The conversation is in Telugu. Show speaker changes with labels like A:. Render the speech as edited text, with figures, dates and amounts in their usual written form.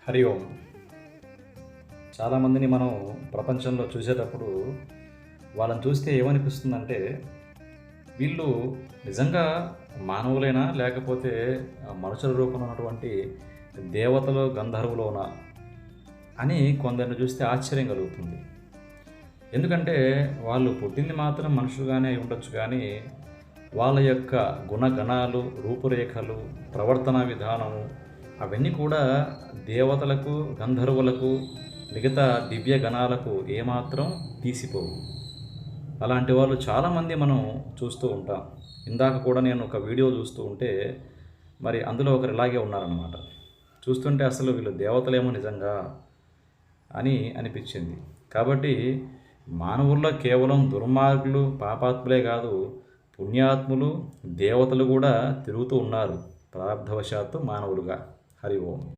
A: హరి ఓం. చాలామందిని మనం ప్రపంచంలో చూసేటప్పుడు వాళ్ళని చూస్తే ఏమనిపిస్తుందంటే వీళ్ళు నిజంగా మానవులైనా లేకపోతే మనుషుల రూపంలో ఉన్నటువంటి దేవతలు గంధర్వులోనా అని కొందరిని చూస్తే ఆశ్చర్యం కలుగుతుంది. ఎందుకంటే వాళ్ళు పుట్టింది మాత్రం మనుషులుగానే అయి ఉండొచ్చు, కానీ వాళ్ళ యొక్క గుణగణాలు, రూపురేఖలు, ప్రవర్తన విధానము అవన్నీ కూడా దేవతలకు, గంధర్వులకు, మిగతా దివ్య గణాలకు ఏమాత్రం తీసిపోవు. అలాంటి వాళ్ళు చాలామంది మనం చూస్తూ ఉంటాం. ఇందాక కూడా నేను ఒక వీడియో చూస్తూ ఉంటే మరి అందులో ఒకరు ఇలాగే ఉన్నారన్నమాట. చూస్తుంటే అసలు వీళ్ళు దేవతలేమో నిజంగా అని అనిపించింది. కాబట్టి మానవుల్లో కేవలం దుర్మార్గులు, పాపాత్ములే కాదు, పుణ్యాత్ములు, దేవతలు కూడా తిరుగుతూ ఉన్నారు ప్రారబ్ధవశాత్తు మానవులుగా. హరి ఓం.